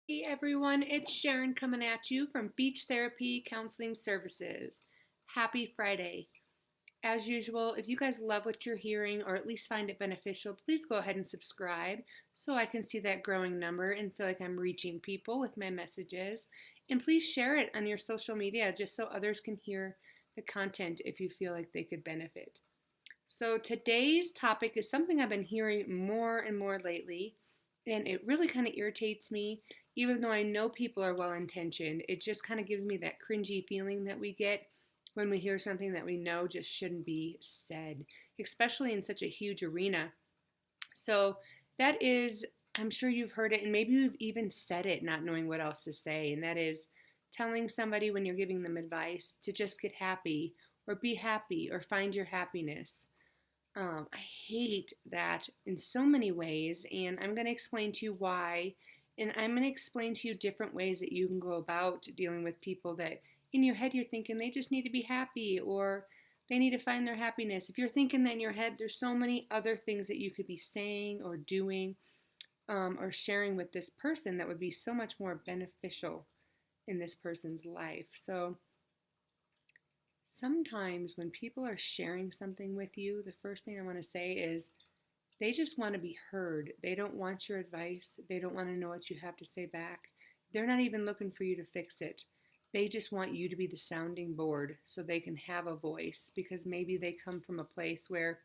Hey everyone, it's Sharon coming at you from Beach Therapy Counseling Services. Happy Friday. As usual, if you guys love what you're hearing or at least find it beneficial, please go ahead and subscribe so I can see that growing number and feel like I'm reaching people with my messages. And please share it on your social media just so others can hear the content if you feel like they could benefit. So today's topic is something I've been hearing more and more lately, and it really kind of irritates me. Even though I know people are well intentioned, it just kind of gives me that cringy feeling that we get when we hear something that we know just shouldn't be said, especially in such a huge arena. So that is, I'm sure you've heard it, and maybe you've even said it not knowing what else to say, and that is telling somebody when you're giving them advice to just get happy or be happy or find your happiness. I hate that in so many ways, and I'm going to explain to you why. And I'm going to explain to you different ways that you can go about dealing with people that in your head you're thinking they just need to be happy or they need to find their happiness. If you're thinking that in your head, there's so many other things that you could be saying or doing or sharing with this person that would be so much more beneficial in this person's life. So, sometimes when people are sharing something with you, the first thing I want to say is they just want to be heard. They don't want your advice. They don't want to know what you have to say back. They're not even looking for you to fix it. They just want you to be the sounding board so they can have a voice because maybe they come from a place where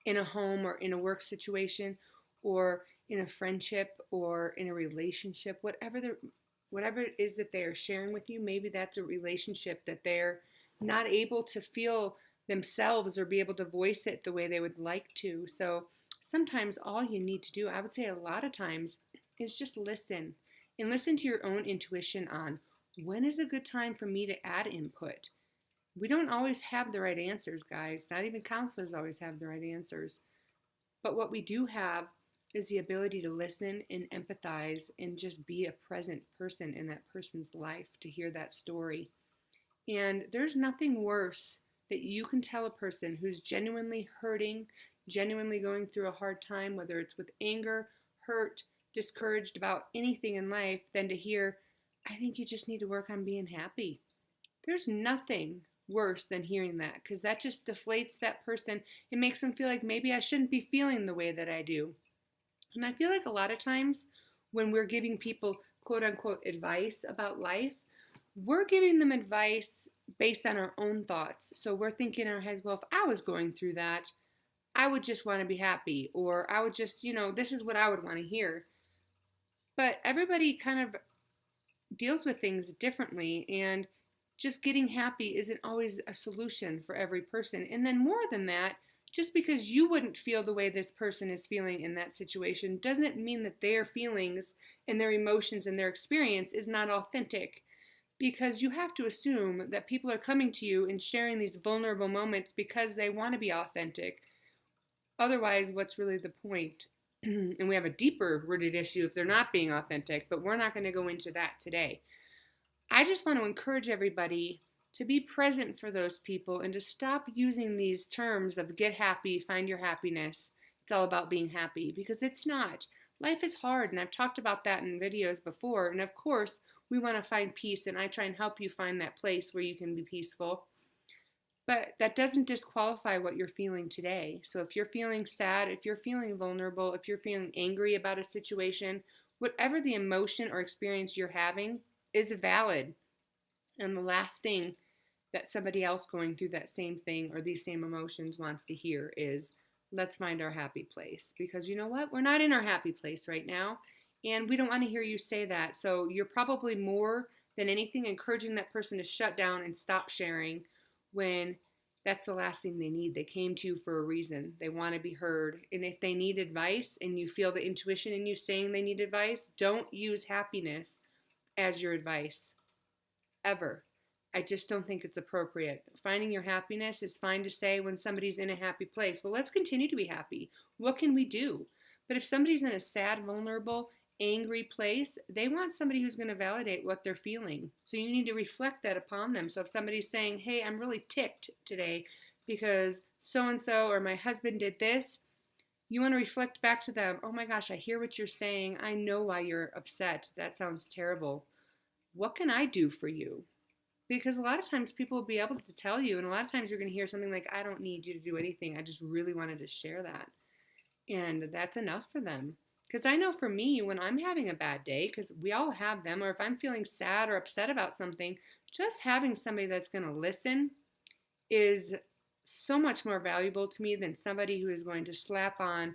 in a home or in a work situation or in a friendship or in a relationship, whatever it is that they are sharing with you, maybe that's a relationship that they're not able to feel themselves or be able to voice it the way they would like to. So sometimes all you need to do, I would say a lot of times, is just listen and listen to your own intuition on when is a good time for me to add input. We don't always have the right answers, guys. Not even counselors always have the right answers. But what we do have is the ability to listen and empathize and just be a present person in that person's life to hear that story. And there's nothing worse that you can tell a person who's genuinely hurting, genuinely going through a hard time, whether it's with anger, hurt, discouraged about anything in life, than to hear, I think you just need to work on being happy. There's nothing worse than hearing that because that just deflates that person. It makes them feel like maybe I shouldn't be feeling the way that I do. And I feel like a lot of times when we're giving people quote unquote advice about life, we're giving them advice based on our own thoughts. So we're thinking in our heads, well, if I was going through that, I would just want to be happy, or I would just, this is what I would want to hear. But everybody kind of deals with things differently, and just getting happy isn't always a solution for every person. And then, more than that, just because you wouldn't feel the way this person is feeling in that situation doesn't mean that their feelings and their emotions and their experience is not authentic. Because you have to assume that people are coming to you and sharing these vulnerable moments because they want to be authentic. Otherwise, what's really the point? And we have a deeper rooted issue if they're not being authentic, but we're not going to go into that today. I just want to encourage everybody to be present for those people and to stop using these terms of get happy, find your happiness. It's all about being happy because it's not. Life is hard, and I've talked about that in videos before. And of course, we want to find peace, and I try and help you find that place where you can be peaceful. But that doesn't disqualify what you're feeling today. So if you're feeling sad, if you're feeling vulnerable, if you're feeling angry about a situation, whatever the emotion or experience you're having is valid. And the last thing that somebody else going through that same thing or these same emotions wants to hear is, let's find our happy place. Because you know what? We're not in our happy place right now. And we don't want to hear you say that. So you're probably more than anything encouraging that person to shut down and stop sharing when that's the last thing they need. They came to you for a reason. They want to be heard. And if they need advice and you feel the intuition in you saying they need advice, don't use happiness as your advice. Ever. I just don't think it's appropriate. Finding your happiness is fine to say when somebody's in a happy place. Well, let's continue to be happy. What can we do? But if somebody's in a sad, vulnerable, angry place, they want somebody who's going to validate what they're feeling. So you need to reflect that upon them. So if somebody's saying, hey, I'm really ticked today because so and so or my husband did this, You want to reflect back to them, oh my gosh, I hear what you're saying. I know why you're upset. That sounds terrible. What can I do for you? Because a lot of times people will be able to tell you, and a lot of times you're going to hear something like, I don't need you to do anything. I just really wanted to share that. And that's enough for them. Because I know for me, when I'm having a bad day, because we all have them, or if I'm feeling sad or upset about something, just having somebody that's going to listen is so much more valuable to me than somebody who is going to slap on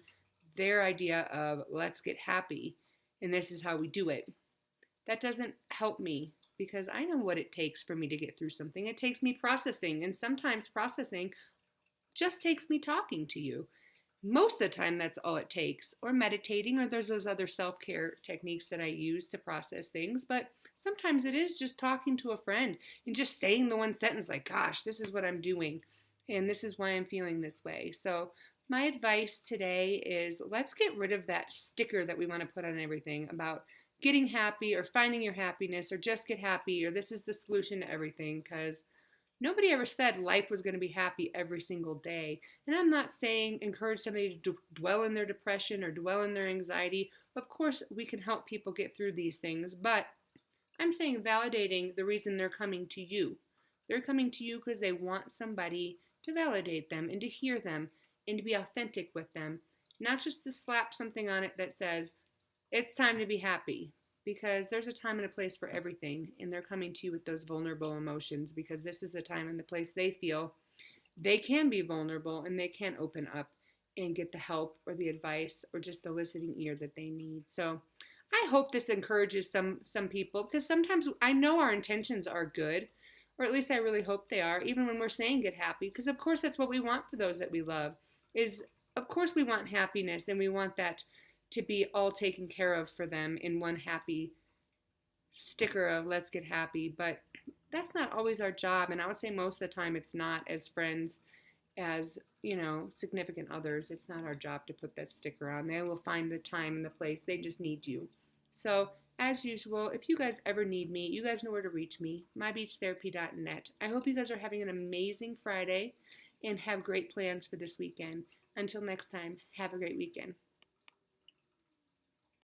their idea of let's get happy and this is how we do it. That doesn't help me because I know what it takes for me to get through something. It takes me processing, and sometimes processing just takes me talking to you. Most of the time, that's all it takes, or meditating, or there's those other self care techniques that I use to process things. But sometimes it is just talking to a friend and just saying the one sentence, like, gosh, this is what I'm doing, and this is why I'm feeling this way. So, my advice today is let's get rid of that sticker that we want to put on everything about getting happy or finding your happiness or just get happy or this is the solution to everything because nobody ever said life was going to be happy every single day. And I'm not saying encourage somebody to dwell in their depression or dwell in their anxiety. Of course, we can help people get through these things, but I'm saying validating the reason they're coming to you. They're coming to you because they want somebody to validate them and to hear them and to be authentic with them, not just to slap something on it that says, it's time to be happy because there's a time and a place for everything, and they're coming to you with those vulnerable emotions because this is the time and the place they feel they can be vulnerable and they can open up and get the help or the advice or just the listening ear that they need. So I hope this encourages some people because sometimes I know our intentions are good, or at least I really hope they are, even when we're saying get happy, because of course that's what we want for those that we love. Is of course we want happiness and we want that to be all taken care of for them in one happy sticker of let's get happy, but that's not always our job, and I would say most of the time it's not as friends, as significant others. It's not our job to put that sticker on. They will find the time and the place. They just need you. So as usual, if you guys ever need me, you guys know where to reach me, mybeachtherapy.net. I hope you guys are having an amazing Friday and have great plans for this weekend. Until next time, have a great weekend.